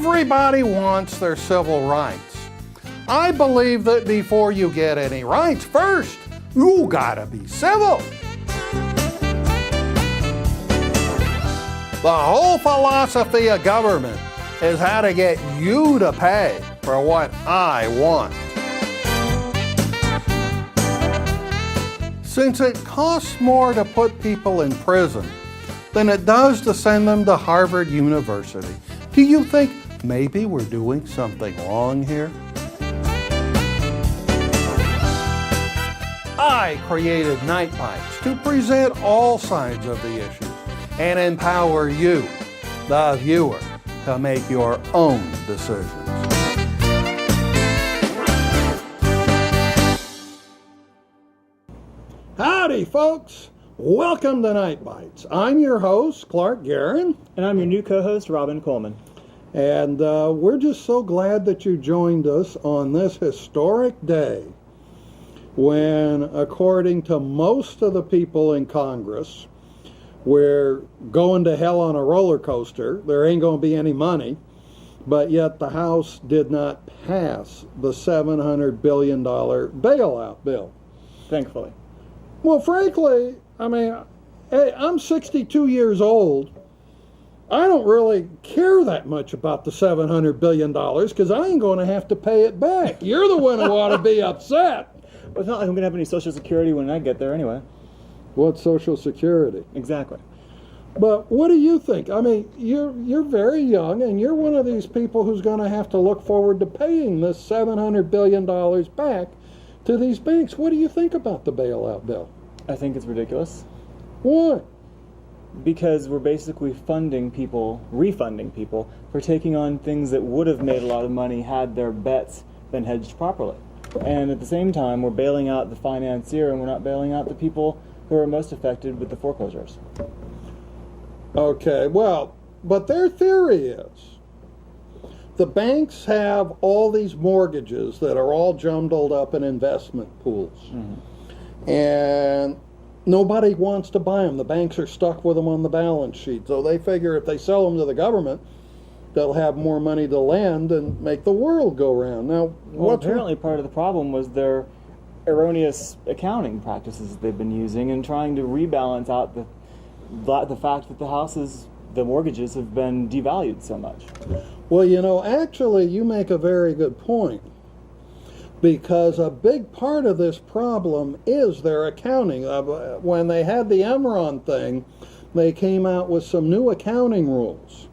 Everybody wants their civil rights. I believe that before you get any rights, first, you gotta be civil. The whole philosophy of government is how to get you to pay for what I want. Since it costs more to put people in prison than it does to send them to Harvard University, do you think maybe we're doing something wrong here? I created Nite to present all sides of the issues and empower you, the viewer, to make your own decisions. Howdy, folks. Welcome to Nite Bites. I'm your host, Clark Garen. And I'm your new co-host, Robin Coleman. And we're just so glad that you joined us on this historic day when, according to most of the people in Congress, we're going to hell on a roller coaster. There ain't going to be any money. But yet the House did not pass the $700 billion bailout bill. Thankfully. Well, frankly, I mean, hey, I'm 62 years old. I don't really care that much about the $700 billion because I ain't going to have to pay it back. You're the one who ought to be upset. Well, it's not like I'm going to have any Social Security when I get there anyway. What's Social Security? Exactly. But what do you think? I mean, you're very young, and you're one of these people who's going to have to look forward to paying this $700 billion back to these banks. What do you think about the bailout bill? I think it's ridiculous. Why? Because we're basically refunding people for taking on things that would have made a lot of money had their bets been hedged properly. And at the same time, we're bailing out the financier, and we're not bailing out the people who are most affected with the foreclosures. Okay, well, but their theory is the banks have all these mortgages that are all jumbled up in investment pools. Mm-hmm. And nobody wants to buy them. The banks are stuck with them on the balance sheet. So they figure if they sell them to the government, they'll have more money to lend and make the world go round. Now, apparently part of the problem was their erroneous accounting practices that they've been using and trying to rebalance out the fact that the mortgages have been devalued so much. Well, you know, actually, you make a very good point. Because a big part of this problem is their accounting. When they had the Enron thing, they came out with some new accounting rules.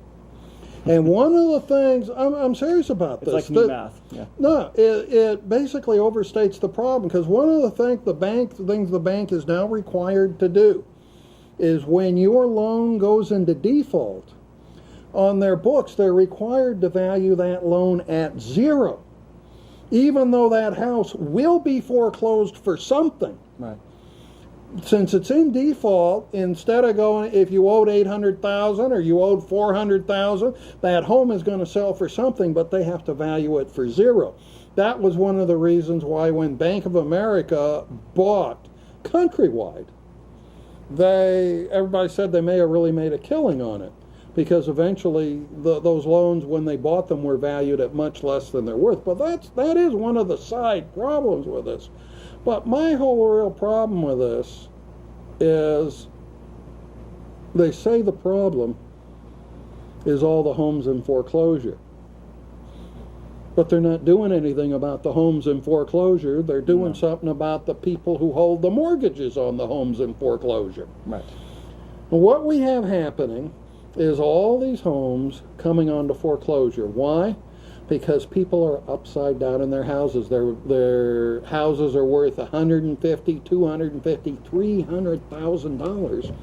And one of the things, I'm serious about this. It's like new math. Yeah. No, it basically overstates the problem, because one of the things the bank is now required to do is when your loan goes into default, on their books, they're required to value that loan at zero, even though that house will be foreclosed for something. Right. Since it's in default, instead of going, if you owed $800,000 or you owed $400,000, that home is going to sell for something, but they have to value it for zero. That was one of the reasons why when Bank of America bought Countrywide, everybody said they may have really made a killing on it, because eventually those loans, when they bought them, were valued at much less than they're worth. But that is one of the side problems with this. But my whole real problem with this is they say the problem is all the homes in foreclosure. But they're not doing anything about the homes in foreclosure. They're doing something about the people who hold the mortgages on the homes in foreclosure. Right. And what we have happening is all these homes coming onto foreclosure. Why? Because people are upside down in their houses. Their houses are worth $150,000, $250,000, $300,000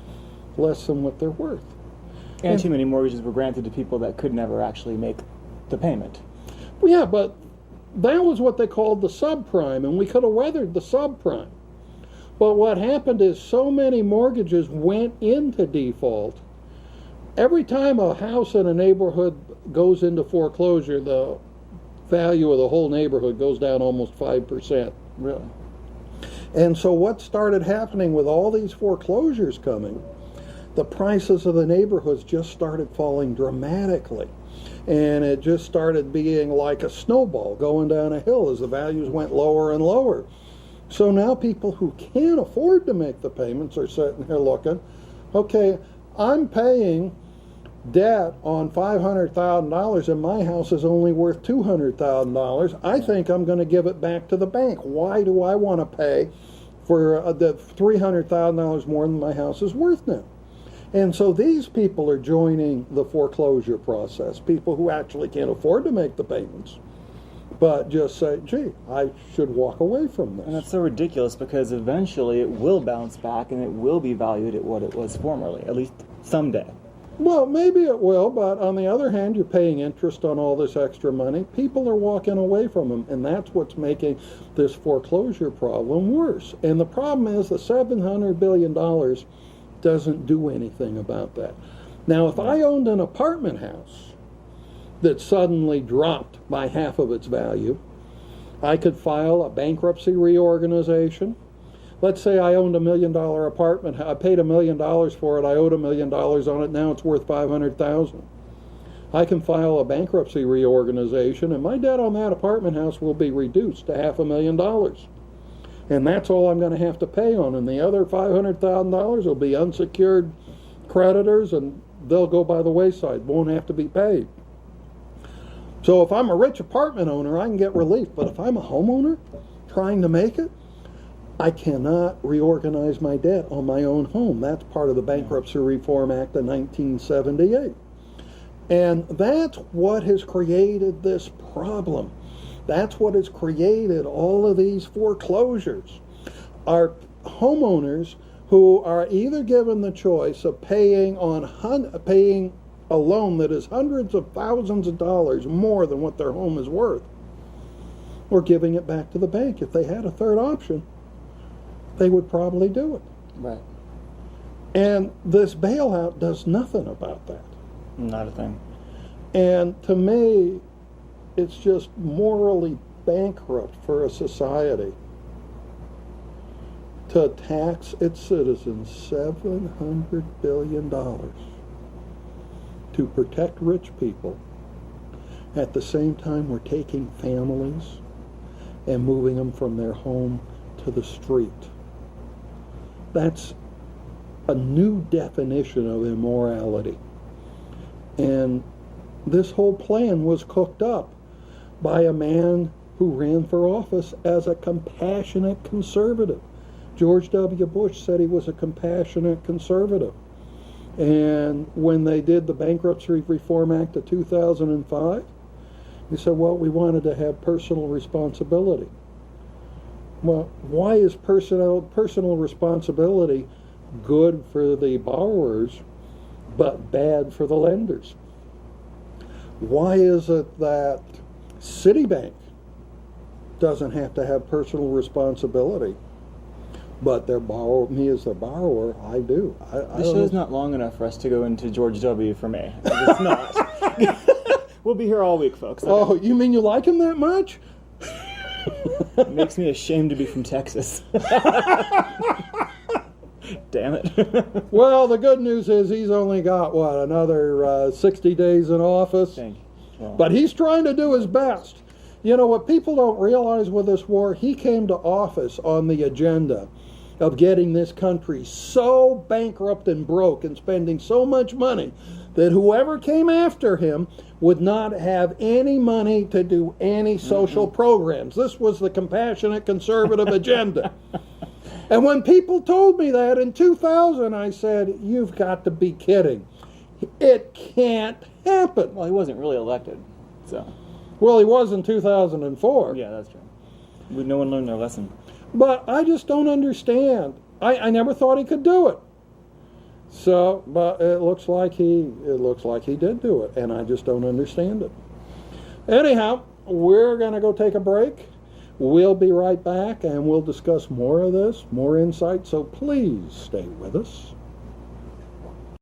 less than what they're worth. And too many mortgages were granted to people that could never actually make the payment. Well, yeah, but that was what they called the subprime, and we could have weathered the subprime. But what happened is so many mortgages went into default. Every time a house in a neighborhood goes into foreclosure, the value of the whole neighborhood goes down almost 5%. Really? And so what started happening with all these foreclosures coming the prices of the neighborhoods just started falling dramatically. And it just started being like a snowball going down a hill as the values went lower and lower. So now people who can't afford to make the payments are sitting here looking, okay, I'm paying debt on $500,000 and my house is only worth $200,000. I think I'm going to give it back to the bank. Why do I want to pay for the $300,000 more than my house is worth now? And so these people are joining the foreclosure process, people who actually can't afford to make the payments, but just say, gee, I should walk away from this. And that's so ridiculous because eventually it will bounce back and it will be valued at what it was formerly, at least someday. Well, maybe it will, but on the other hand, you're paying interest on all this extra money. People are walking away from them, and that's what's making this foreclosure problem worse. And the problem is the $700 billion doesn't do anything about that. Now, if I owned an apartment house that suddenly dropped by half of its value, I could file a bankruptcy reorganization. Let's say I owned $1 million apartment. I paid $1 million for it. I owed $1 million on it. Now it's worth $500,000. I can file a bankruptcy reorganization, and my debt on that apartment house will be reduced to $500,000. And that's all I'm going to have to pay on. And the other $500,000 will be unsecured creditors, and they'll go by the wayside. Won't have to be paid. So if I'm a rich apartment owner, I can get relief. But if I'm a homeowner trying to make it, I cannot reorganize my debt on my own home. That's part of the Bankruptcy Reform Act of 1978. And that's what has created this problem. That's what has created all of these foreclosures. Are homeowners who are either given the choice of paying a loan that is hundreds of thousands of dollars more than what their home is worth, or giving it back to the bank. If they had a third option, they would probably do it. Right. And this bailout does nothing about that. Not a thing. And to me, it's just morally bankrupt for a society to tax its citizens $700 billion to protect rich people. At the same time, we're taking families and moving them from their home to the street. That's a new definition of immorality. And this whole plan was cooked up by a man who ran for office as a compassionate conservative. George W. Bush said he was a compassionate conservative. And when they did the Bankruptcy Reform Act of 2005, he said, well, we wanted to have personal responsibility. Well, why is personal responsibility good for the borrowers but bad for the lenders? Why is it that Citibank doesn't have to have personal responsibility, but me as their borrower, I do? This show's not long enough for us to go into George W. for me. It's not. We'll be here all week, folks. Okay. Oh, you mean you like him that much? It makes me ashamed to be from Texas. Damn it. Well, the good news is he's only got, another 60 days in office? Thank you. Well, But he's trying to do his best. You know, what people don't realize with this war, he came to office on the agenda of getting this country so bankrupt and broke and spending so much money that whoever came after him would not have any money to do any social programs. This was the compassionate conservative agenda. And when people told me that in 2000, I said, you've got to be kidding. It can't happen. well, he wasn't really elected, so. Well, he was in 2004. Yeah, that's true. No one learned their lesson. But I just don't understand. I never thought he could do it. So, but it looks like he did do it, and I just don't understand it. Anyhow, we're going to go take a break. We'll be right back, and we'll discuss more of this, more insight, so please stay with us.